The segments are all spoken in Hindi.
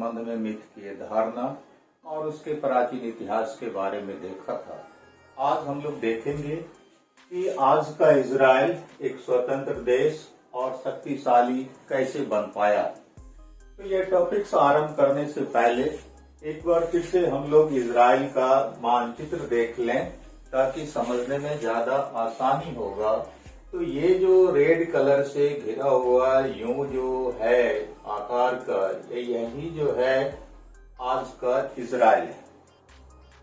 संबंध में मिथ की धारणा और उसके प्राचीन इतिहास के बारे में देखा था। आज हम लोग देखेंगे कि आज का इजराइल एक स्वतंत्र देश और शक्तिशाली कैसे बन पाया। तो ये टॉपिक्स आरंभ करने से पहले एक बार फिर से हम लोग इजराइल का मानचित्र देख लें ताकि समझने में ज्यादा आसानी होगा। तो ये जो रेड कलर से घिरा हुआ यूं जो है आकार का, यही जो है आज का इजराइल है।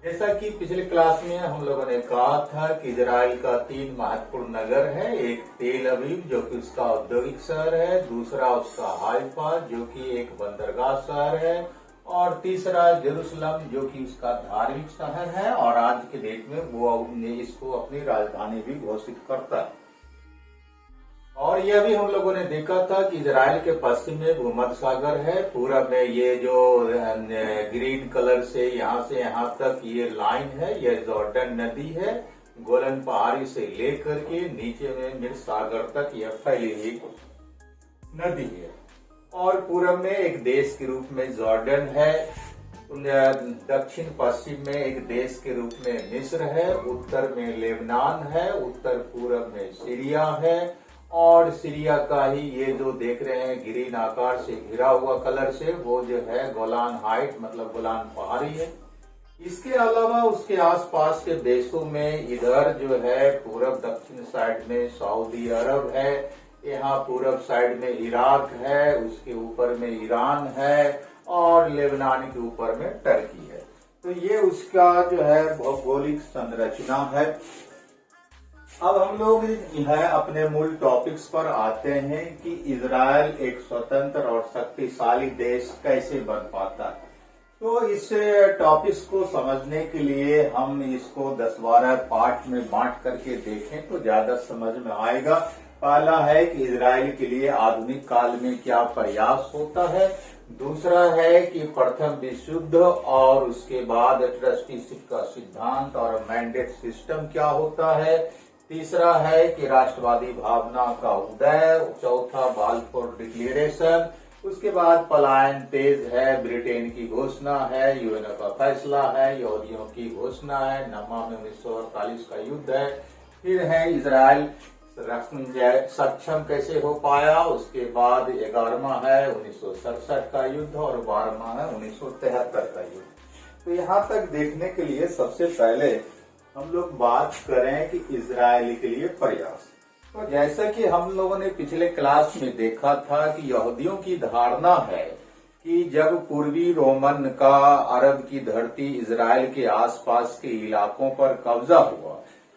जैसा कि पिछले क्लास में हम लोगों ने कहा था कि इजराइल का 3 महत्वपूर्ण नगर है। एक तेल अवीव जो कि उसका औद्योगिक शहर है, दूसरा उसका हाइफा जो कि एक बंदरगाह शहर है, और तीसरा जेरूशलम जो कि उसका धार्मिक शहर है और आज के डेट में वो इसको अपनी राजधानी भी घोषित करता है। और यह भी हम लोगों ने देखा था कि इजराइल के पश्चिम में भूमध्य सागर है, पूरब में ये जो ग्रीन कलर से यहाँ तक ये लाइन है, ये जॉर्डन नदी है। गोलन पहाड़ी से लेकर के नीचे में मृत सागर तक यह फैली हुई नदी है। और पूरब में एक देश के रूप में जॉर्डन है, दक्षिण पश्चिम में एक देश के रूप में मिस्र है, उत्तर में लेबनान है, उत्तर पूरब में सीरिया है, और सीरिया का ही ये जो देख रहे हैं ग्रीन आकार से घिरा हुआ कलर से, वो जो है गोलान हाइट मतलब गोलान पहाड़ी है। इसके अलावा उसके आसपास के देशों में इधर जो है पूरब दक्षिण साइड में सऊदी अरब है, यहाँ पूरब साइड में इराक है, उसके ऊपर में ईरान है, और लेबनान के ऊपर में टर्की है। तो ये उसका जो है भौगोलिक संरचना है। अब हम लोग अपने मूल टॉपिक्स पर आते हैं कि इजराइल एक स्वतंत्र और शक्तिशाली देश कैसे बन पाता है। तो इस टॉपिक्स को समझने के लिए हम इसको 10-12 पार्ट में बांट करके देखें तो ज्यादा समझ में आएगा। पहला है कि इजराइल के लिए आधुनिक काल में क्या प्रयास होता है, दूसरा है कि प्रथम विश्व युद्ध और उसके बाद ट्रस्टीशिप का सिद्धांत और मैंडेट सिस्टम क्या होता है, तीसरा है कि राष्ट्रवादी भावना का उदय, चौथा बाल्फोर डिक्लेरेशन, उसके बाद पलायन तेज है, ब्रिटेन की घोषणा है, यूएन का फैसला है, यहूदियों की घोषणा है, नमा में 1948 का युद्ध है, फिर है इजराइल सक्षम कैसे हो पाया, उसके बाद 11वां है 1967 का युद्ध और 12वां है 1973 का युद्ध। तो यहाँ तक देखने के लिए सबसे पहले हम लोग बात करें कि इजराइल के लिए प्रयास। तो जैसा कि हम लोगों ने पिछले क्लास में देखा था कि यहूदियों की धारणा है कि जब पूर्वी रोमन का अरब की धरती इजराइल के आसपास के इलाकों पर कब्जा हुआ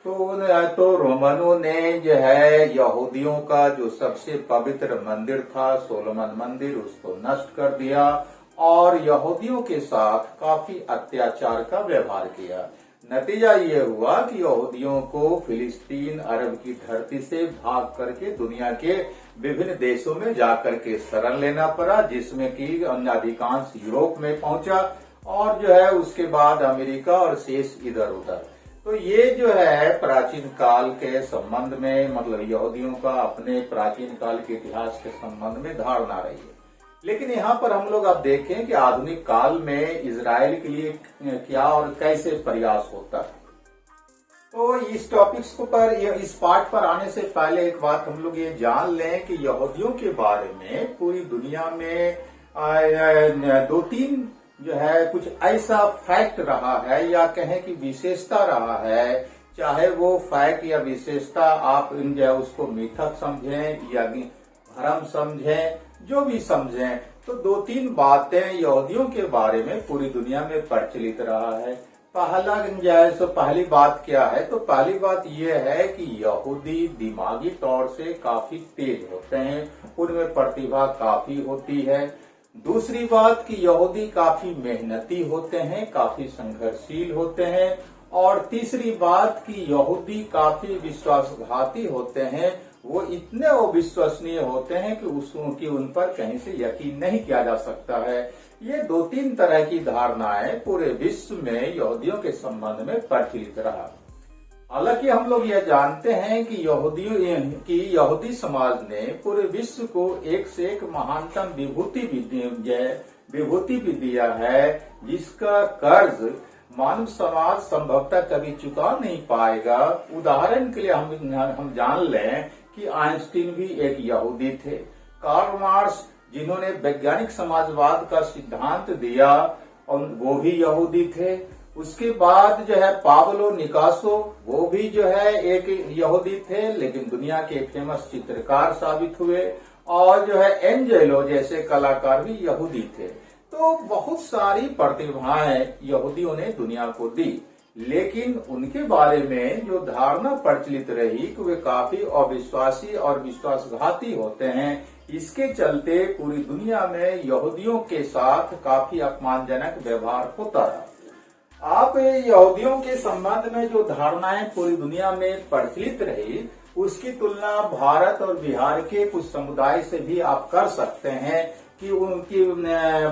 तो रोमनों ने जो है यहूदियों का जो सबसे पवित्र मंदिर था सोलोमन मंदिर, उसको नष्ट कर दिया और यहूदियों के साथ काफी अत्याचार का व्यवहार किया। नतीजा ये हुआ कि यहूदियों को फिलिस्तीन अरब की धरती से भाग करके दुनिया के विभिन्न देशों में जाकर के शरण लेना पड़ा, जिसमें कि अधिकांश यूरोप में पहुंचा और जो है उसके बाद अमेरिका और शेष इधर उधर। तो ये जो है प्राचीन काल के संबंध में मतलब यहूदियों का अपने प्राचीन काल के इतिहास के संबंध में धारणा रही है। लेकिन यहाँ पर हम लोग अब देखें कि आधुनिक काल में इजराइल के लिए क्या और कैसे प्रयास होता है। तो इस टॉपिक्स पर इस पार्ट पर आने से पहले एक बात हम लोग ये जान लें कि यहूदियों के बारे में पूरी दुनिया में 2-3 जो है कुछ ऐसा फैक्ट रहा है या कहें कि विशेषता रहा है, चाहे वो फैक्ट या विशेषता आप उसको मिथक समझें या भ्रम समझें, जो भी समझें, तो 2-3 बातें यहूदियों के बारे में पूरी दुनिया में प्रचलित रहा है। पहली बात क्या है, तो पहली बात यह है कि यहूदी दिमागी तौर से काफी तेज होते हैं, उनमें प्रतिभा काफी होती है। दूसरी बात कि यहूदी काफी मेहनती होते हैं, काफी संघर्षशील होते हैं, और तीसरी बात कि यहूदी काफी विश्वासघाती होते हैं, वो इतने अविश्वसनीय होते हैं कि उन पर कहीं से यकीन नहीं किया जा सकता है। ये 2-3 तरह की धारणाएं पूरे विश्व में यहूदियों के संबंध में प्रचलित रहा। हालांकि हम लोग यह जानते हैं कि यहूदी समाज ने पूरे विश्व को एक से एक महानतम विभूति विभूति भी दिया है जिसका कर्ज मानव समाज संभवतः कभी चुका नहीं पाएगा। उदाहरण के लिए हम जान लें कि आइंस्टीन भी एक यहूदी थे। कार्ल मार्क्स जिन्होंने वैज्ञानिक समाजवाद का सिद्धांत दिया और वो भी यहूदी थे। उसके बाद जो है पाब्लो निकासो, वो भी जो है एक यहूदी थे, लेकिन दुनिया के फेमस चित्रकार साबित हुए। और जो है एंजेलो जैसे कलाकार भी यहूदी थे। तो बहुत सारी प्रतिभाएं यहूदियों ने दुनिया को दी, लेकिन उनके बारे में जो धारणा प्रचलित रही कि वे काफी अविश्वासी और विश्वासघाती होते हैं, इसके चलते पूरी दुनिया में यहूदियों के साथ काफी अपमानजनक व्यवहार होता रहा। आप यहूदियों के संबंध में जो धारणाएं पूरी दुनिया में प्रचलित रही, उसकी तुलना भारत और बिहार के कुछ समुदाय से भी आप कर सकते हैं कि उनकी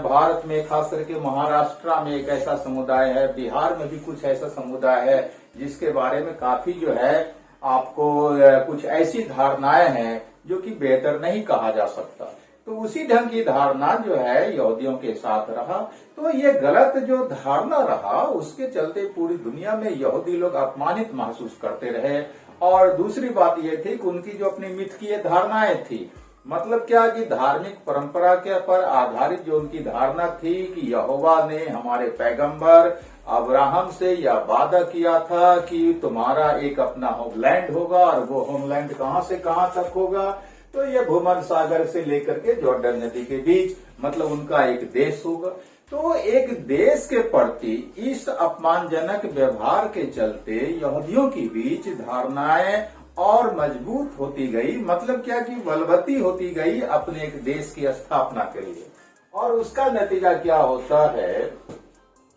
भारत में खास करके महाराष्ट्र में एक ऐसा समुदाय है, बिहार में भी कुछ ऐसा समुदाय है जिसके बारे में काफी जो है आपको कुछ ऐसी धारणाएं हैं जो कि बेहतर नहीं कहा जा सकता। तो उसी ढंग की धारणा जो है यहूदियों के साथ रहा। तो ये गलत जो धारणा रहा, उसके चलते पूरी दुनिया में यहूदी लोग अपमानित महसूस करते रहे। और दूसरी बात ये थी कि उनकी जो अपनी मिथकीय धारणाएं थी, मतलब क्या कि धार्मिक परंपरा के पर आधारित जो उनकी धारणा थी कि यहोवा ने हमारे पैगंबर अब्राहम से यह वादा किया था कि तुम्हारा एक अपना होमलैंड होगा, और वो होमलैंड कहां से कहां तक होगा, तो ये भूमध्य सागर से लेकर के जॉर्डन नदी के बीच, मतलब उनका एक देश होगा। तो एक देश के प्रति इस अपमानजनक व्यवहार के चलते यहूदियों के बीच धारणाएं और मजबूत होती गई, मतलब क्या कि बलवती होती गई अपने एक देश की स्थापना के लिए। और उसका नतीजा क्या होता है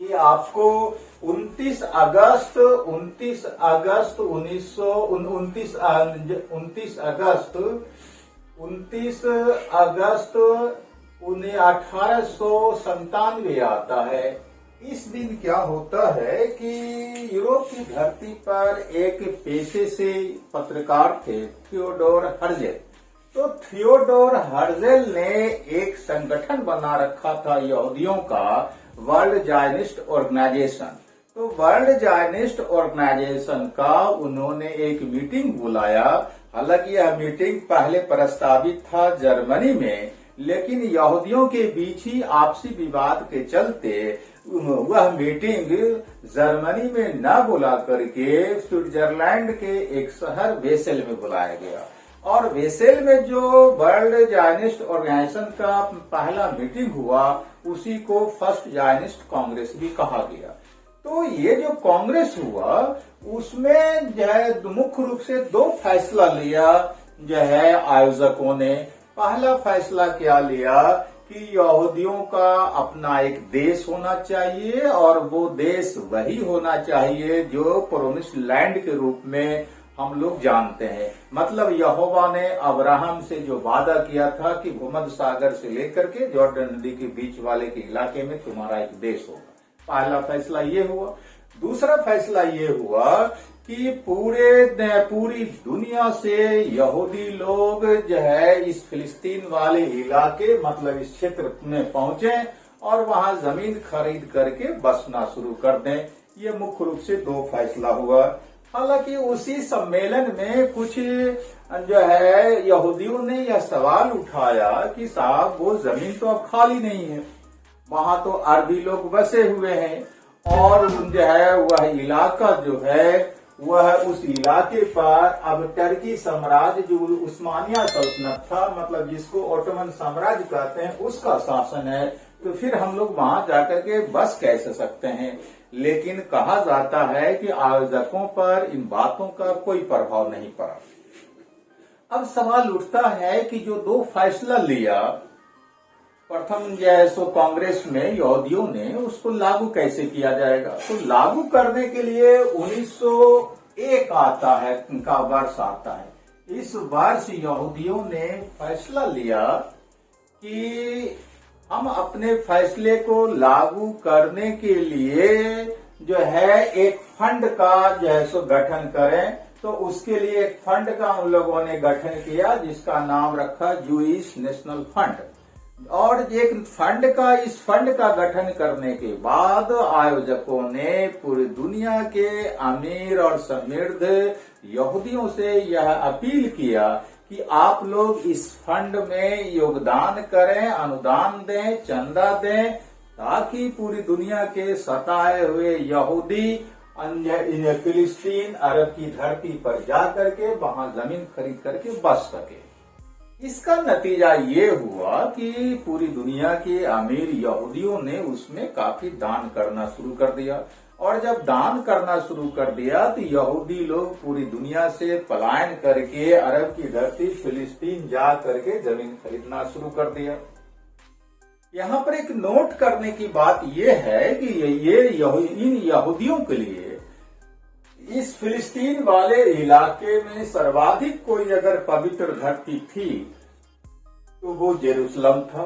कि आपको 29 अगस्त 1897 आता है। इस दिन क्या होता है कि यूरोप की धरती पर एक पेशे से पत्रकार थे थियोडोर हर्जेल। तो थियोडोर हर्जेल ने एक संगठन बना रखा था यहूदियों का, वर्ल्ड जायनिस्ट ऑर्गेनाइजेशन। तो वर्ल्ड जायनिस्ट ऑर्गेनाइजेशन का उन्होंने एक मीटिंग बुलाया। हालांकि यह मीटिंग पहले प्रस्तावित था जर्मनी में, लेकिन यहूदियों के बीच ही आपसी विवाद के चलते वह मीटिंग जर्मनी में न बुला करके स्विट्जरलैंड के एक शहर वेसेल में बुलाया गया। और वेसेल में जो वर्ल्ड जायनिस्ट ऑर्गेनाइजेशन का पहला मीटिंग हुआ, उसी को फर्स्ट जायनिस्ट कांग्रेस भी कहा गया। तो ये जो कांग्रेस हुआ, उसमें जो है मुख्य रूप से 2 फैसला लिया जो है आयोजकों ने। पहला फैसला क्या लिया कि यहूदियों का अपना एक देश होना चाहिए, और वो देश वही होना चाहिए जो प्रोमिस्ड लैंड के रूप में हम लोग जानते हैं। मतलब यहोवा ने अब्राहम से जो वादा किया था कि भूमध्य सागर से लेकर के जॉर्डन नदी के बीच वाले के इलाके में तुम्हारा एक देश होगा। पहला फैसला ये हुआ। दूसरा फैसला ये हुआ कि पूरी दुनिया से यहूदी लोग जो है इस फिलिस्तीन वाले इलाके, मतलब इस क्षेत्र में पहुंचे और वहां जमीन खरीद करके बसना शुरू कर दें। ये मुख्य रूप से 2 फैसला हुआ। हालांकि उसी सम्मेलन में कुछ जो है यहूदियों ने यह सवाल उठाया कि साहब वो जमीन तो अब खाली नहीं है, वहां तो अरबी लोग बसे हुए हैं, और जो है वह इलाका जो है वह उस इलाके पर अब टर्की साम्राज्य जो उस्मानिया सल्तनत था, मतलब जिसको ओटोमन साम्राज्य कहते हैं, उसका शासन है। तो फिर हम लोग वहां जाकर के बस कैसे सकते हैं। लेकिन कहा जाता है कि आयोजकों पर इन बातों का कोई प्रभाव नहीं पड़ा। अब सवाल उठता है कि जो 2 फैसला लिया, प्रथम जो है सो कांग्रेस में यहूदियों ने, उसको लागू कैसे किया जाएगा। तो लागू करने के लिए 1901 आता है, का वर्ष आता है। इस वर्ष यहूदियों ने फैसला लिया कि हम अपने फैसले को लागू करने के लिए जो है एक फंड का जो है सो गठन करें। तो उसके लिए एक फंड का उन लोगों ने गठन किया जिसका नाम रखा जूइश नेशनल फंड। और एक इस फंड का गठन करने के बाद आयोजकों ने पूरी दुनिया के अमीर और समृद्ध यहूदियों से यह अपील किया कि आप लोग इस फंड में योगदान करें, अनुदान दें, चंदा दें, ताकि पूरी दुनिया के सताए हुए यहूदी फिलिस्तीन अरब की धरती पर जा करके वहां जमीन खरीद करके बस सके। इसका नतीजा ये हुआ कि पूरी दुनिया के अमीर यहूदियों ने उसमें काफी दान करना शुरू कर दिया, और जब दान करना शुरू कर दिया तो यहूदी लोग पूरी दुनिया से पलायन करके अरब की धरती फिलिस्तीन जा करके जमीन खरीदना शुरू कर दिया। यहाँ पर एक नोट करने की बात यह है कि इन यहूदियों के लिए इस फिलिस्तीन वाले इलाके में सर्वाधिक कोई अगर पवित्र धरती थी तो वो जेरूसलम था।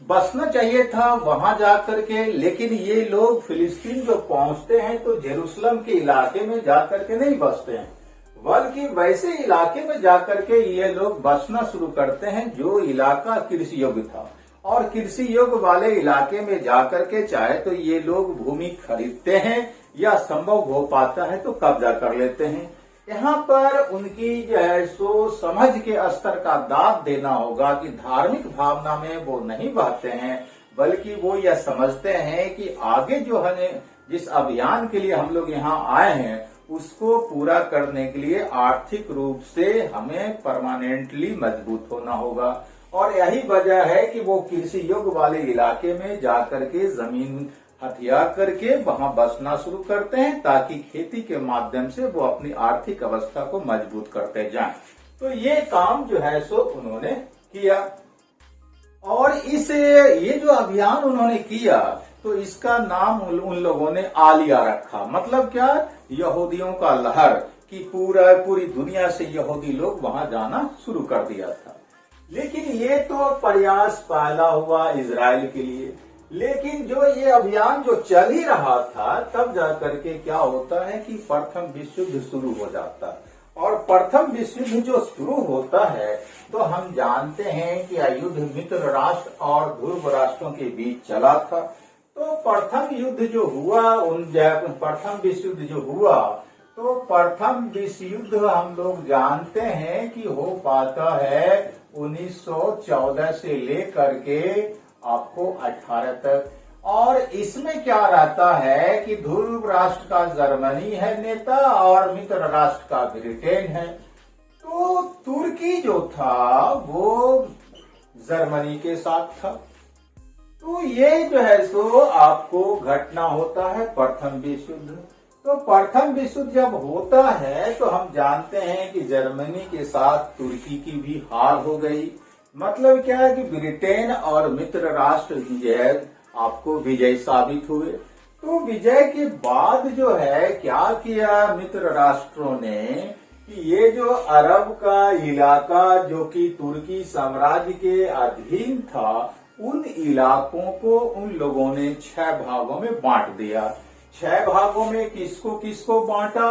बसना चाहिए था वहां जाकर के, लेकिन ये लोग फिलिस्तीन जो पहुंचते हैं तो जेरूसलम के इलाके में जाकर के नहीं बसते हैं, बल्कि वैसे इलाके में जाकर के ये लोग बसना शुरू करते हैं जो इलाका कृषि योग्य था। और कृषि योग्य वाले इलाके में जाकर के चाहे तो ये लोग भूमि खरीदते हैं या संभव हो पाता है तो कब्जा कर लेते हैं। यहाँ पर उनकी जो है सो समझ के स्तर का दाद देना होगा कि धार्मिक भावना में वो नहीं बहते हैं, बल्कि वो यह समझते हैं कि आगे जो है जिस अभियान के लिए हम लोग यहाँ आए हैं उसको पूरा करने के लिए आर्थिक रूप से हमें परमानेंटली मजबूत होना होगा। और यही वजह है कि वो कृषि योग्य वाले इलाके में जाकर के जमीन हथिया करके वहां बसना शुरू करते हैं, ताकि खेती के माध्यम से वो अपनी आर्थिक अवस्था को मजबूत करते जाएं। तो ये काम जो है सो उन्होंने किया, और ये जो अभियान उन्होंने किया तो इसका नाम उन लोगों ने आलिया रखा। मतलब क्या, यहूदियों का लहर कि पूरी दुनिया से यहूदी लोग वहां जाना शुरू कर दिया था। लेकिन ये तो प्रयास पहला हुआ इजराइल के लिए, लेकिन जो ये अभियान जो चल ही रहा था तब जाकर के क्या होता है कि प्रथम विश्व युद्ध शुरू हो जाता है। और प्रथम विश्व युद्ध जो शुरू होता है तो हम जानते हैं कि युद्ध मित्र राष्ट्र और ध्रुव राष्ट्रों के बीच चला था। तो प्रथम युद्ध जो हुआ प्रथम विश्व युद्ध जो हुआ तो प्रथम विश्व युद्ध हम लोग जानते हैं कि हो पाता है 1914 से लेकर के आपको 18 तक। और इसमें क्या रहता है कि ध्रुव राष्ट्र का जर्मनी है नेता और मित्र राष्ट्र का ब्रिटेन है। तो तुर्की जो था वो जर्मनी के साथ था। तो ये जो है सो आपको घटना होता है प्रथम विश्व युद्ध। तो प्रथम विश्व युद्ध जब होता है तो हम जानते हैं कि जर्मनी के साथ तुर्की की भी हार हो गई। मतलब क्या है कि ब्रिटेन और मित्र राष्ट्र जो है आपको विजय साबित हुए। तो विजय के बाद जो है क्या किया मित्र राष्ट्रों ने कि ये जो अरब का इलाका जो कि तुर्की साम्राज्य के अधीन था, उन इलाकों को उन लोगों ने 6 भागों में बांट दिया। 6 भागों में किसको किसको बांटा,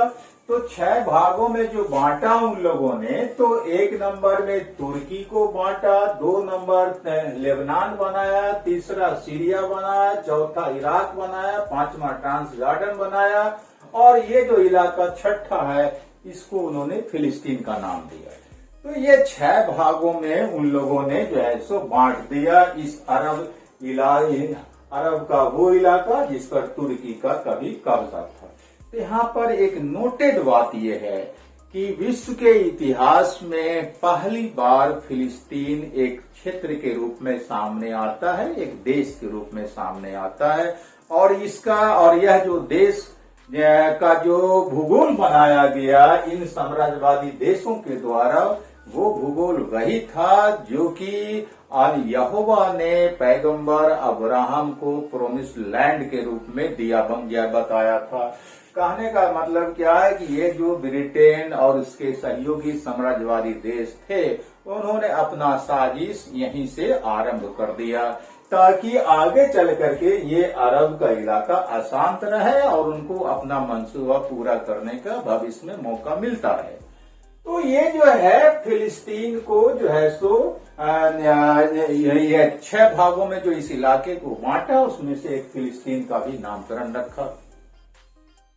तो 6 भागों में जो बांटा उन लोगों ने, तो 1 नंबर में तुर्की को बांटा, 2 नंबर लेबनान बनाया, तीसरा सीरिया बनाया, चौथा इराक बनाया, 5वां ट्रांसजॉर्डन बनाया, और ये जो इलाका छठा है इसको उन्होंने फिलिस्तीन का नाम दिया। तो ये 6 भागों में उन लोगों ने जो है सो बांट दिया इस अरब का वो इलाका जिस पर तुर्की का कभी कब्जा था। तो यहाँ पर एक नोटेड बात यह है कि विश्व के इतिहास में पहली बार फिलिस्तीन एक क्षेत्र के रूप में सामने आता है, एक देश के रूप में सामने आता है। और यह जो देश का जो भूगोल बनाया गया इन साम्राज्यवादी देशों के द्वारा, वो भूगोल वही था जो कि यहोवा ने पैगंबर अब्राहम को प्रोमिस्ड लैंड के रूप में बताया था। कहने का मतलब क्या है कि ये जो ब्रिटेन और उसके सहयोगी साम्राज्यवादी देश थे, उन्होंने अपना साजिश यहीं से आरंभ कर दिया ताकि आगे चल करके ये अरब का इलाका अशांत रहे और उनको अपना मंसूबा पूरा करने का भविष्य में मौका मिलता है। तो ये जो है फिलिस्तीन को जो है सो ये 6 भागों में जो इस इलाके को बांटा, उसमें से एक फिलिस्तीन का भी नामकरण रखा।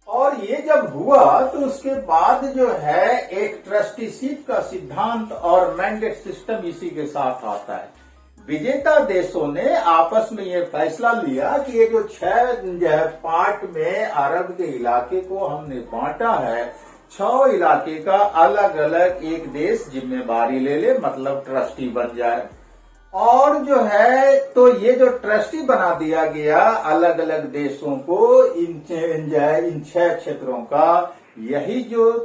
और ये जब हुआ तो उसके बाद जो है एक ट्रस्टीशिप का सिद्धांत और मैंडेट सिस्टम इसी के साथ आता है। विजेता देशों ने आपस में ये फैसला लिया कि ये जो 6 पार्ट में अरब के इलाके को हमने बांटा है, 6 इलाके का अलग अलग एक देश जिम्मेदारी ले ले, मतलब ट्रस्टी बन जाए। और जो है तो ये जो ट्रस्टी बना दिया गया अलग अलग देशों को इन 6 क्षेत्रों का, यही जो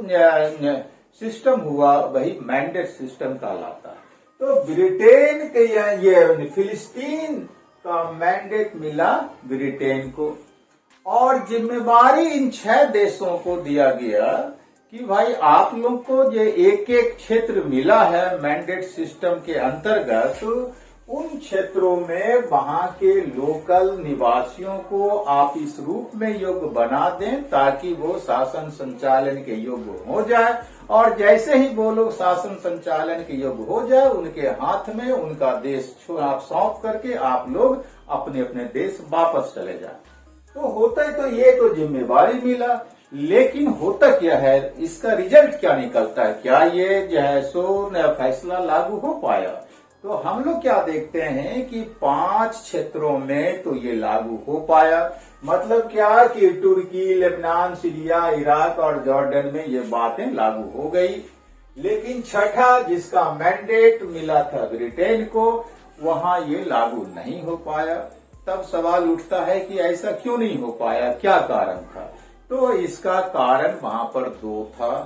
सिस्टम हुआ वही मैंडेट सिस्टम कहलाता है। तो ब्रिटेन के ये फिलिस्तीन का मैंडेट मिला ब्रिटेन को, और जिम्मेदारी इन 6 देशों को दिया गया कि भाई आप लोग को जो एक एक क्षेत्र मिला है मैंडेट सिस्टम के अंतर्गत, उन क्षेत्रों में वहां के लोकल निवासियों को आप इस रूप में योग्य बना दें ताकि वो शासन संचालन के योग्य हो जाए, और जैसे ही वो लोग शासन संचालन के योग्य हो जाए उनके हाथ में उनका देश आप सौंप करके आप लोग अपने अपने देश वापस चले जाए। तो होता है तो ये तो जिम्मेवारी मिला, लेकिन होता क्या है, इसका रिजल्ट क्या निकलता है, क्या ये जो है सो फैसला लागू हो पाया? तो हम लोग क्या देखते हैं कि 5 क्षेत्रों में तो ये लागू हो पाया। मतलब क्या कि तुर्की, लेबनान, सीरिया, इराक और जॉर्डन में ये बातें लागू हो गई। लेकिन 6ठा जिसका मैंडेट मिला था ब्रिटेन को, वहां ये लागू नहीं हो पाया। तब सवाल उठता है कि ऐसा क्यों नहीं हो पाया, क्या कारण था? तो इसका कारण वहां पर 2 था।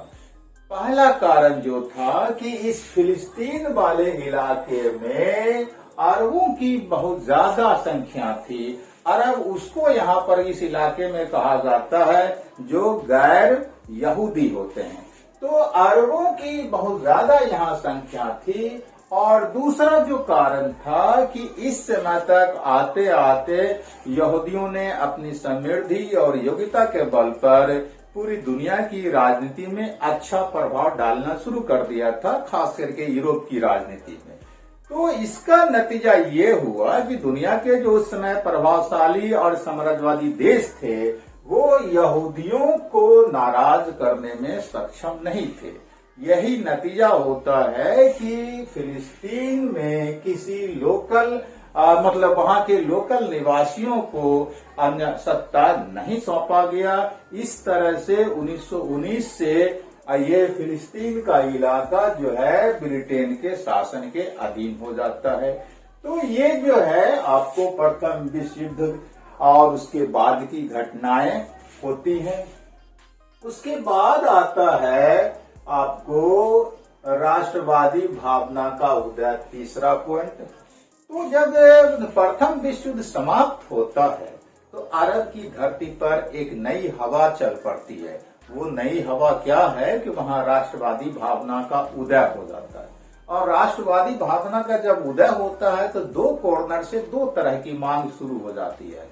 पहला कारण जो था कि इस फिलिस्तीन वाले इलाके में अरबों की बहुत ज्यादा संख्या थी। अरब उसको यहाँ पर इस इलाके में कहा जाता है जो गैर यहूदी होते हैं। तो अरबों की बहुत ज्यादा यहाँ संख्या थी। और दूसरा जो कारण था कि इस समय तक आते आते यहूदियों ने अपनी समृद्धि और योग्यता के बल पर पूरी दुनिया की राजनीति में अच्छा प्रभाव डालना शुरू कर दिया था, खास करके यूरोप की राजनीति में। तो इसका नतीजा ये हुआ कि दुनिया के जो उस समय प्रभावशाली और साम्राज्यवादी देश थे वो यहूदियों को नाराज करने में सक्षम नहीं थे। यही नतीजा होता है कि फिलिस्तीन में किसी लोकल मतलब वहां के लोकल निवासियों को अन्य सत्ता नहीं सौंपा गया। इस तरह से 1919 से ये फिलिस्तीन का इलाका जो है ब्रिटेन के शासन के अधीन हो जाता है। तो ये जो है आपको प्रथम विश्व युद्ध और उसके बाद की घटनाएं होती हैं। उसके बाद आता है आपको राष्ट्रवादी भावना का उदय, तीसरा पॉइंट। तो जब प्रथम विश्व युद्ध समाप्त होता है तो अरब की धरती पर एक नई हवा चल पड़ती है। वो नई हवा क्या है कि वहां राष्ट्रवादी भावना का उदय हो जाता है। और राष्ट्रवादी भावना का जब उदय होता है तो 2 कॉर्नर से 2 तरह की मांग शुरू हो जाती है।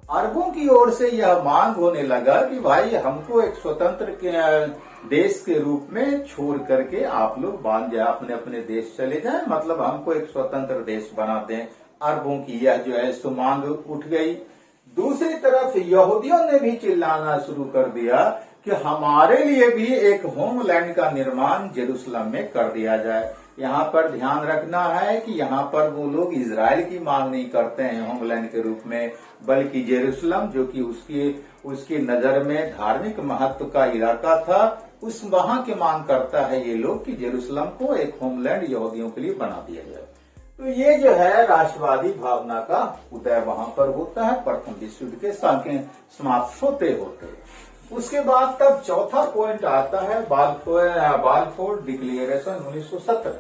अरबों की ओर से यह मांग होने लगा कि भाई हमको एक स्वतंत्र देश के रूप में छोड़ करके आप लोग बांध जाए, अपने अपने देश चले जाएं, मतलब हमको एक स्वतंत्र देश बना दें। अरबों की यह जो है सो मांग उठ गई। दूसरी तरफ यहूदियों ने भी चिल्लाना शुरू कर दिया कि हमारे लिए भी एक होमलैंड का निर्माण जेरूसलम में कर दिया जाए। यहाँ पर ध्यान रखना है कि यहाँ पर वो लोग इजराइल की मांग नहीं करते हैं होमलैंड के रूप में, बल्कि जेरूसलम जो कि उसकी नजर में धार्मिक महत्व का इलाका था, उस वहां की मांग करता है ये लोग कि जेरूसलम को एक होमलैंड यहूदियों के लिए बना दिया जाए। तो ये जो है राष्ट्रवादी भावना का उदय वहां पर होता है प्रथम विश्व युद्ध के समाप्त होते होते। उसके बाद तब चौथा पॉइंट आता है बालफोर डिक्लेरेशन 1917।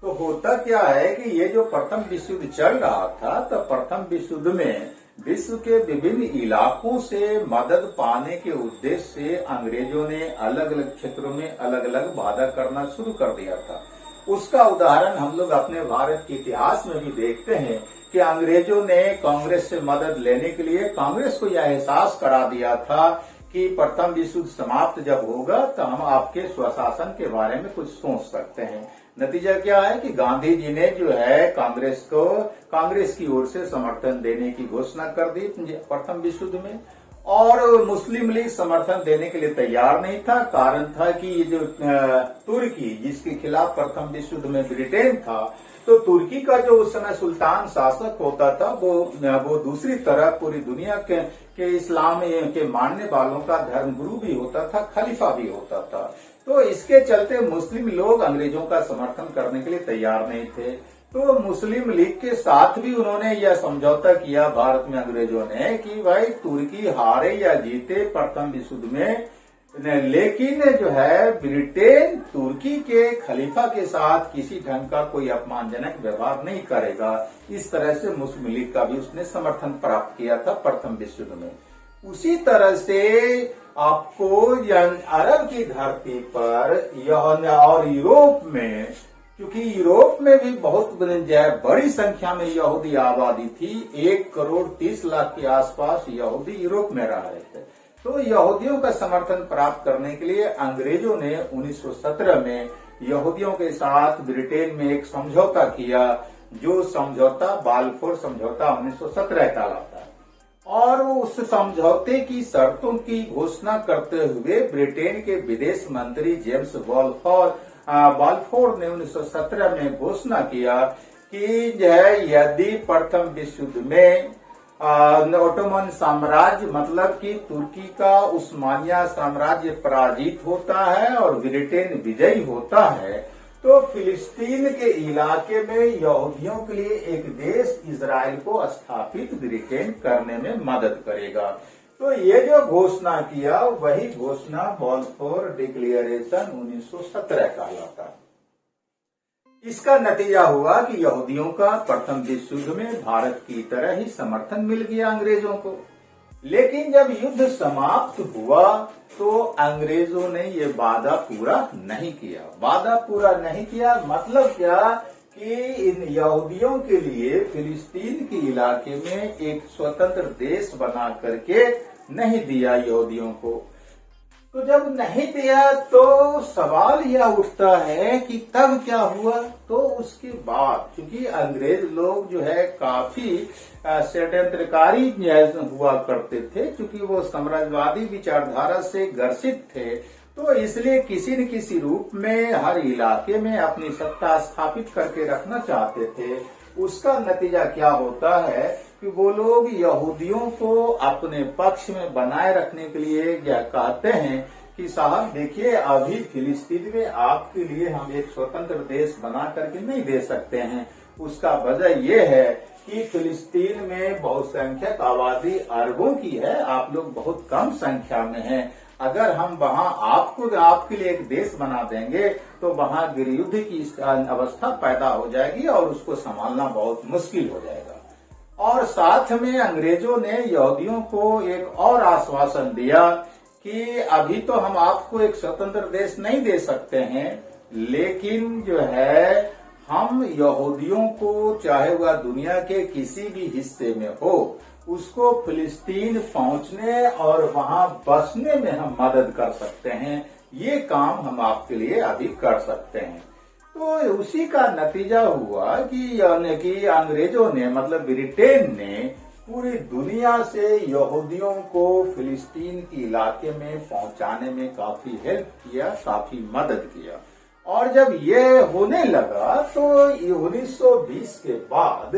तो होता क्या है कि ये जो प्रथम विश्व युद्ध चल रहा था, तो प्रथम विश्व युद्ध में विश्व के विभिन्न इलाकों से मदद पाने के उद्देश्य से अंग्रेजों ने अलग अलग क्षेत्रों में अलग अलग वादा करना शुरू कर दिया था। उसका उदाहरण हम लोग अपने भारत के इतिहास में भी देखते हैं कि अंग्रेजों ने कांग्रेस से मदद लेने के लिए कांग्रेस को यह एहसास करा दिया था कि प्रथम विश्व युद्ध समाप्त जब होगा तो हम आपके स्वशासन के बारे में कुछ सोच सकते हैं। नतीजा क्या है कि गांधी जी ने जो है कांग्रेस की ओर से समर्थन देने की घोषणा कर दी प्रथम विश्व युद्ध में, और मुस्लिम लीग समर्थन देने के लिए तैयार नहीं था। कारण था कि ये जो तुर्की जिसके खिलाफ प्रथम विश्व युद्ध में ब्रिटेन था, तो तुर्की का जो उस समय सुल्तान शासक होता था वो दूसरी तरफ पूरी दुनिया के इस्लाम के मानने वालों का धर्मगुरु भी होता था, खलीफा भी होता था। तो इसके चलते मुस्लिम लोग अंग्रेजों का समर्थन करने के लिए तैयार नहीं थे। तो मुस्लिम लीग के साथ भी उन्होंने यह समझौता किया भारत में अंग्रेजों ने कि भाई तुर्की हारे या जीते प्रथम विश्व युद्ध में, लेकिन जो है ब्रिटेन तुर्की के खलीफा के साथ किसी ढंग का कोई अपमानजनक व्यवहार नहीं करेगा। इस तरह से मुस्लिम लीग का भी उसने समर्थन प्राप्त किया था प्रथम विश्व युद्ध में। उसी तरह से आपको अरब की धरती पर और यूरोप में, क्योंकि यूरोप में भी बहुत बड़ी संख्या में यहूदी आबादी थी, 1,30,00,000 के आसपास यहूदी यूरोप में रह रहे थे। तो यहूदियों का समर्थन प्राप्त करने के लिए अंग्रेजों ने 1917 में यहूदियों के साथ ब्रिटेन में एक समझौता किया, जो समझौता बाल्फोर समझौता 1917 कहलाता है। और उस समझौते की शर्तों की घोषणा करते हुए ब्रिटेन के विदेश मंत्री जेम्स बाल्फोर ने 1917 में घोषणा किया कि यदि प्रथम विश्व युद्ध में ओटोमन साम्राज्य मतलब कि तुर्की का उस्मानिया साम्राज्य पराजित होता है और ब्रिटेन विजयी होता है, तो फिलिस्तीन के इलाके में यहूदियों के लिए एक देश इजराइल को स्थापित ब्रिटेन करने में मदद करेगा। तो ये जो घोषणा किया वही घोषणा बाल्फोर डिक्लेरेशन 1917 कहलाता है। इसका नतीजा हुआ कि यहूदियों का प्रथम विश्व युद्ध में भारत की तरह ही समर्थन मिल गया अंग्रेजों को। लेकिन जब युद्ध समाप्त हुआ तो अंग्रेजों ने ये वादा पूरा नहीं किया। वादा पूरा नहीं किया मतलब क्या कि इन यहूदियों के लिए फिलिस्तीन के इलाके में एक स्वतंत्र देश बना करके नहीं दिया यहूदियों को। तो जब नहीं दिया तो सवाल यह उठता है कि तब क्या हुआ। तो उसके बाद चूंकि अंग्रेज लोग जो है काफी षड्यंत्रकारी हुआ करते थे, चूंकि वो साम्राज्यवादी विचारधारा से ग्रसित थे, तो इसलिए किसी न किसी रूप में हर इलाके में अपनी सत्ता स्थापित करके रखना चाहते थे। उसका नतीजा क्या होता है कि वो लोग यहूदियों को अपने पक्ष में बनाए रखने के लिए यह कहते हैं कि साहब देखिए, अभी फिलिस्तीन में आपके लिए हम एक स्वतंत्र देश बना करके नहीं दे सकते हैं। उसका वजह यह है कि फिलिस्तीन में बहुसंख्यक आबादी अरबों की है, आप लोग बहुत कम संख्या में हैं। अगर हम वहाँ आपके लिए एक देश बना देंगे तो वहाँ गृहयुद्ध की अवस्था पैदा हो जाएगी और उसको संभालना बहुत मुश्किल हो जाएगा। और साथ में अंग्रेजों ने यहूदियों को एक और आश्वासन दिया कि अभी तो हम आपको एक स्वतंत्र देश नहीं दे सकते हैं, लेकिन जो है हम यहूदियों को चाहे वह दुनिया के किसी भी हिस्से में हो, उसको फिलिस्तीन पहुंचने और वहां बसने में हम मदद कर सकते हैं। ये काम हम आपके लिए अभी कर सकते हैं। तो उसी का नतीजा हुआ कि अंग्रेजों ने मतलब ब्रिटेन ने पूरी दुनिया से यहूदियों को फिलिस्तीन के इलाके में पहुंचाने में काफी हेल्प किया, काफी मदद किया। और जब ये होने लगा तो 1920 के बाद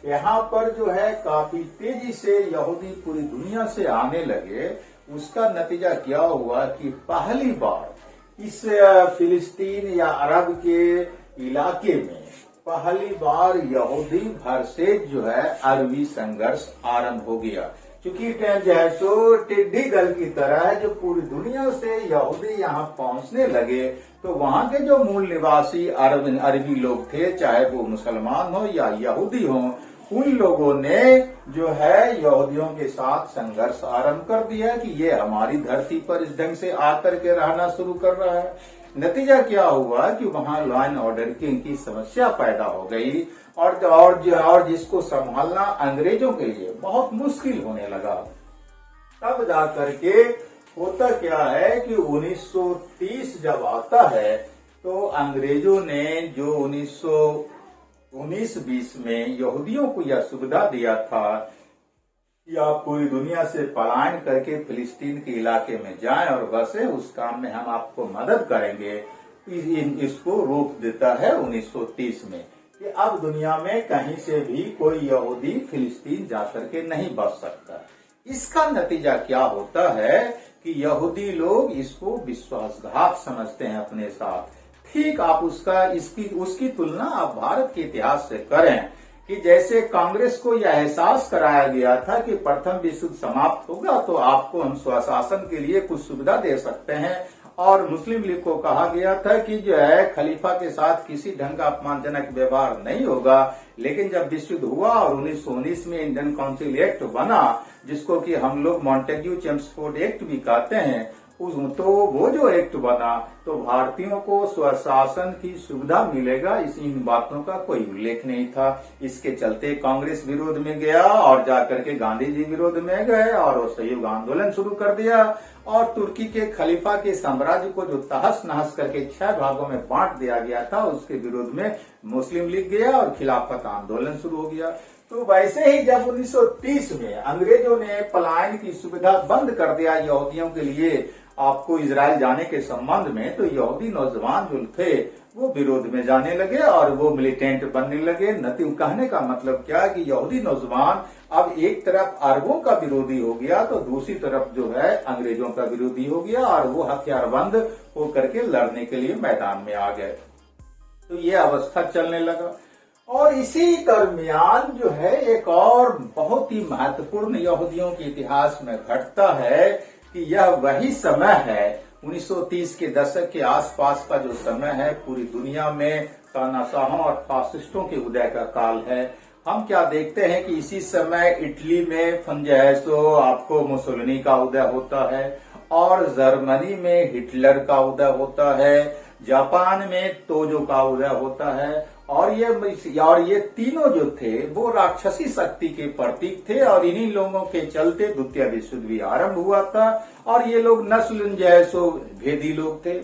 यहाँ पर जो है काफी तेजी से यहूदी पूरी दुनिया से आने लगे। उसका नतीजा क्या हुआ कि पहली बार इस फिलिस्तीन या अरब के इलाके में पहली बार यहूदी भर से जो है अरबी संघर्ष आरंभ हो गया। क्योंकि जो है सो टिड्डी दल की तरह जो पूरी दुनिया से यहूदी यहाँ पहुंचने लगे, तो वहाँ के जो मूल निवासी अरबी लोग थे, चाहे वो मुसलमान हो या यहूदी हो, उन लोगों ने जो है यहूदियों के साथ संघर्ष आरंभ कर दिया कि ये हमारी धरती पर इस ढंग से आकर के रहना शुरू कर रहा है। नतीजा क्या हुआ कि वहाँ लॉ एंड ऑर्डर की समस्या पैदा हो गई और जिसको संभालना अंग्रेजों के लिए बहुत मुश्किल होने लगा। तब जाकर के होता क्या है कि 1930 जब आता है तो अंग्रेजों ने जो 1919-20 में यहूदियों को यह सुविधा दिया था कि आप पूरी दुनिया से पलायन करके फिलिस्तीन के इलाके में जाएं और बसे, उस काम में हम आपको मदद करेंगे, इसको रोक देता है 1930 में कि अब दुनिया में कहीं से भी कोई यहूदी फिलिस्तीन जाकर के नहीं बस सकता। इसका नतीजा क्या होता है कि यहूदी लोग इसको विश्वासघात समझते हैं अपने साथ। ठीक आप उसकी तुलना आप भारत के इतिहास से करें कि जैसे कांग्रेस को यह एहसास कराया गया था कि प्रथम विश्व युद्ध समाप्त होगा तो आपको हम स्वशासन के लिए कुछ सुविधा दे सकते हैं, और मुस्लिम लीग को कहा गया था कि जो है खलीफा के साथ किसी ढंग का अपमानजनक व्यवहार नहीं होगा। लेकिन जब विश्व युद्ध हुआ और 1919 में इंडियन काउंसिल एक्ट बना, जिसको कि हम लोग मॉन्टेग्यू चेम्सफोर्ड एक्ट भी कहते हैं, तो वो जो एक्ट बना तो भारतीयों को स्वशासन की सुविधा मिलेगा, इन बातों का कोई उल्लेख नहीं था। इसके चलते कांग्रेस विरोध में गया और जाकर के गांधी जी विरोध में गए और वो संयुक्त आंदोलन शुरू कर दिया, और तुर्की के खलीफा के साम्राज्य को जो तहस नहस करके 6 भागों में बांट दिया गया था, उसके विरोध में मुस्लिम लीग गया और खिलाफत आंदोलन शुरू हो गया। तो वैसे ही जब 1930 में अंग्रेजों ने पलायन की सुविधा बंद कर दिया यहूदियों के लिए आपको इजराइल जाने के संबंध में, तो यहूदी नौजवान जो थे वो विरोध में जाने लगे और वो मिलिटेंट बनने लगे। कहने का मतलब क्या कि यहूदी नौजवान अब एक तरफ अरबों का विरोधी हो गया तो दूसरी तरफ जो है अंग्रेजों का विरोधी हो गया, और वो हथियारबंद होकर के लड़ने के लिए मैदान में आ गए। तो ये अवस्था चलने लगा। और इसी दरमियान जो है एक और बहुत ही महत्वपूर्ण यहूदियों के इतिहास में घटता है कि यह वही समय है 1930 के दशक के आसपास का जो समय है, पूरी दुनिया में तानाशाहों और फासिस्टों के उदय का काल है। हम क्या देखते हैं कि इसी समय इटली में जो है सो आपको मुसोलिनी का उदय होता है, और जर्मनी में हिटलर का उदय होता है, जापान में तोजो का उदय होता है, और ये तीनों जो थे वो राक्षसी शक्ति के प्रतीक थे, और इन्हीं लोगों के चलते द्वितीय विश्व युद्ध भी आरंभ हुआ था, और ये लोग नस्ल जो है सो भेदी लोग थे।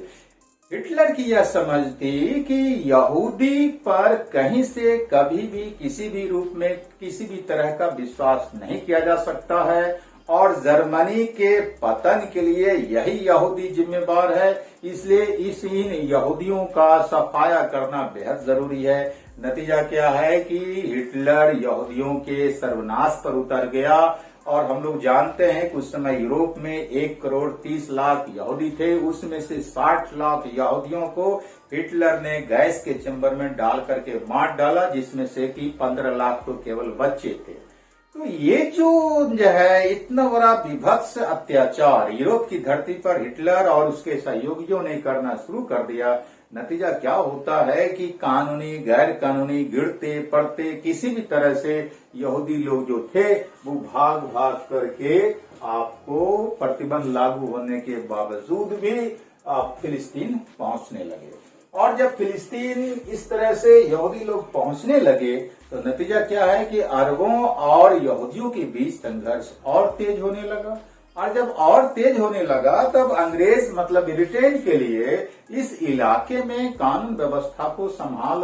हिटलर की यह समझ थी कि यहूदी पर कहीं से कभी भी किसी भी रूप में किसी भी तरह का विश्वास नहीं किया जा सकता है, और जर्मनी के पतन के लिए यही यहूदी जिम्मेवार है। इसलिए इन यहूदियों का सफाया करना बेहद जरूरी है। नतीजा क्या है कि हिटलर यहूदियों के सर्वनाश पर उतर गया, और हम लोग जानते हैं कि उस समय यूरोप में 1,30,00,000 यहूदी थे। उसमें से 60 लाख यहूदियों को हिटलर ने गैस के चैम्बर में डाल करके मार डाला, जिसमें से कि 15 लाख तो केवल बच्चे थे। तो ये जो है इतना बड़ा विभत्स अत्याचार यूरोप की धरती पर हिटलर और उसके सहयोगियों ने करना शुरू कर दिया। नतीजा क्या होता है कि कानूनी गैर कानूनी गिरते पड़ते किसी भी तरह से यहूदी लोग जो थे वो भाग भाग करके आपको प्रतिबंध लागू होने के बावजूद भी आप फिलिस्तीन पहुंचने लगे। और जब फिलिस्तीन इस तरह से यहूदी लोग पहुंचने लगे तो नतीजा क्या है कि अरबों और यहूदियों के बीच संघर्ष और तेज होने लगा, और जब और तेज होने लगा तब अंग्रेज मतलब ब्रिटेन के लिए इस इलाके में कानून व्यवस्था को संभाल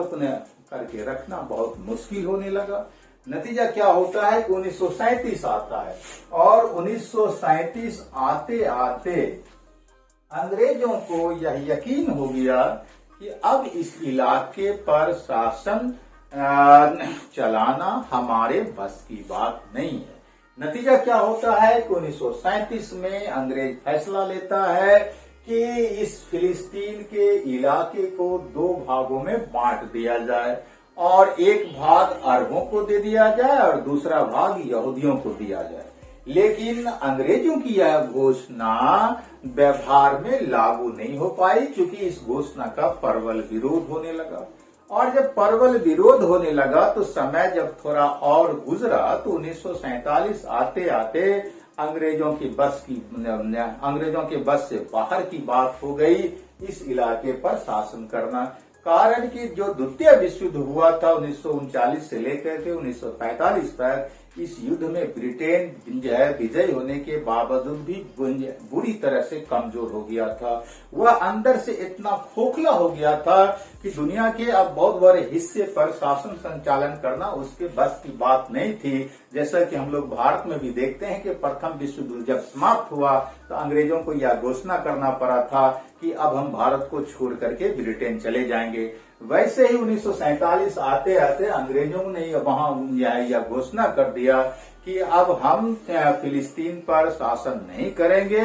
करके रखना बहुत मुश्किल होने लगा। नतीजा क्या होता है कि 1937 आता है, और 1937 आते आते अंग्रेजों को यह यकीन हो गया कि अब इस इलाके पर शासन चलाना हमारे बस की बात नहीं है। नतीजा क्या होता है कि 1937 में अंग्रेज फैसला लेता है कि इस फिलिस्तीन के इलाके को 2 भागों में बांट दिया जाए, और एक भाग अरबों को दे दिया जाए और दूसरा भाग यहूदियों को दिया जाए। लेकिन अंग्रेजों की यह घोषणा व्यवहार में लागू नहीं हो पाई, क्योंकि इस घोषणा का प्रबल विरोध होने लगा। और जब प्रबल विरोध होने लगा तो समय जब थोड़ा और गुजरा तो 1947 आते आते अंग्रेजों के बस से बाहर की बात हो गई इस इलाके पर शासन करना। कारण कि जो द्वितीय विश्व युद्ध हुआ था 1939 से लेकर के 1945 तक, इस युद्ध में ब्रिटेन जो है विजय होने के बावजूद भी बुरी तरह से कमजोर हो गया था। वह अंदर से इतना खोखला हो गया था कि दुनिया के अब बहुत बड़े हिस्से पर शासन संचालन करना उसके बस की बात नहीं थी। जैसा कि हम लोग भारत में भी देखते हैं कि प्रथम विश्व युद्ध जब समाप्त हुआ तो अंग्रेजों को यह घोषणा करना पड़ा था कि अब हम भारत को छोड़ करके ब्रिटेन चले जाएंगे। वैसे ही 1947 आते आते अंग्रेजों ने वहां यह घोषणा कर दिया कि अब हम फिलिस्तीन पर शासन नहीं करेंगे,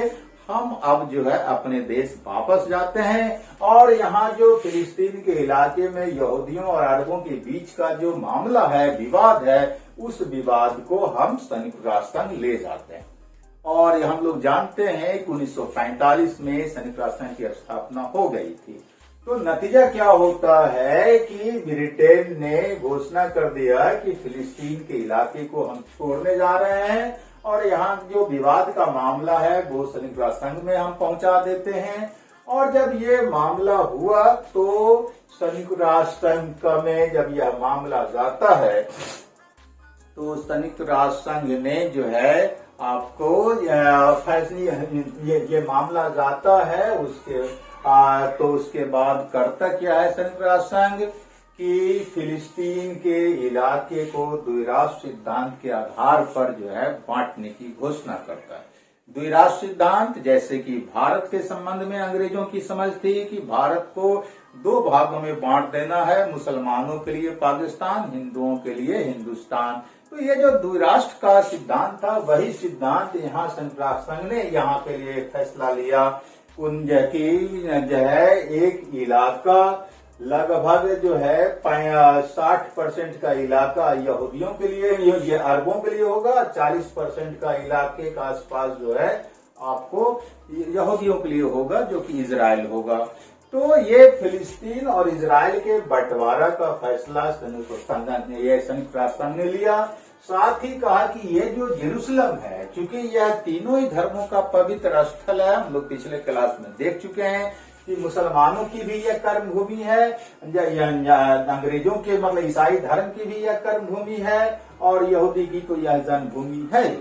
हम अब जो है अपने देश वापस जाते हैं और यहाँ जो फिलिस्तीन के इलाके में यहूदियों और अरबों के बीच का जो मामला है, विवाद है, उस विवाद को हम संयुक्त राष्ट्र संघ ले जाते हैं। और हम लोग जानते हैं कि 1945 में संयुक्त राष्ट्र संघ की स्थापना हो गई थी। तो नतीजा क्या होता है कि ब्रिटेन ने घोषणा कर दिया कि फिलिस्तीन के इलाके को हम छोड़ने जा रहे हैं और यहाँ जो विवाद का मामला है वो संयुक्त राष्ट्र संघ में हम पहुंचा देते हैं। और जब ये मामला हुआ तो संयुक्त राष्ट्र संघ में जब यह मामला जाता है तो संयुक्त राष्ट्र संघ ने जो है आपको फैसले ये मामला जाता है तो उसके बाद करता क्या है संयुक्त राष्ट्र संघ कि फिलिस्तीन के इलाके को द्विराष्ट्र सिद्धांत के आधार पर जो है बांटने की घोषणा करता है। द्विराष्ट्र सिद्धांत जैसे कि भारत के संबंध में अंग्रेजों की समझ थी कि भारत को दो भागों में बांट देना है, मुसलमानों के लिए पाकिस्तान, हिंदुओं के लिए हिंदुस्तान। तो ये जो द्विराष्ट्र का सिद्धांत था वही सिद्धांत यहाँ संयुक्त राष्ट्र संघ ने यहाँ के लिए फैसला लिया। कुंज की जो है एक इलाका लगभग जो है 60% का इलाका यहूदियों के लिए, ये अरबों के लिए होगा, 40% का इलाके का आसपास जो है आपको यहूदियों के लिए होगा जो कि इजराइल होगा। तो ये फिलिस्तीन और इजराइल के बंटवारा का फैसला संयुक्त राष्ट्र संघ ने लिया। साथ ही कहा कि ये जो जेरूसलम है, क्योंकि यह तीनों ही धर्मों का पवित्र स्थल है, हम लोग पिछले क्लास में देख चुके हैं कि मुसलमानों की भी यह कर्म भूमि है, अंग्रेजों के मतलब ईसाई धर्म की भी यह कर्म भूमि है और यहूदी की तो यह जन्मभूमि है।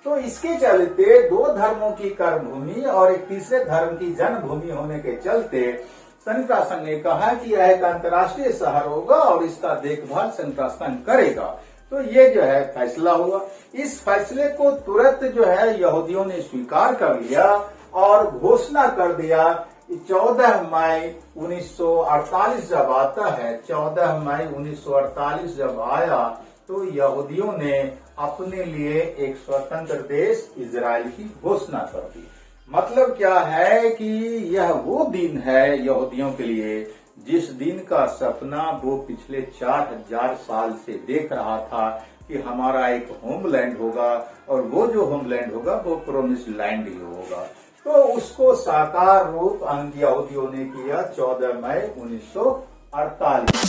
तो इसके चलते दो धर्मों की कर्म भूमि और एक तीसरे धर्म की जन्मभूमि होने के चलते संयुक्त राष्ट्र संघ ने कहा कि यह एक अंतर्राष्ट्रीय शहर होगा और इसका देखभाल संयुक्त राष्ट्र संघ करेगा। तो ये जो है फैसला हुआ। इस फैसले को तुरंत जो है यहूदियों ने स्वीकार कर लिया और घोषणा कर दिया 14 मई 1948 जब आता है, 14 मई 1948 जब आया तो यहूदियों ने अपने लिए एक स्वतंत्र देश इजराइल की घोषणा कर दी। मतलब क्या है कि यह वो दिन है यहूदियों के लिए जिस दिन का सपना वो पिछले 4000 साल से देख रहा था कि हमारा एक होमलैंड होगा और वो जो होमलैंड होगा वो प्रोमिस्ड लैंड ही होगा। तो उसको साकार रूप यहूदियों ने किया 14 मई 1948।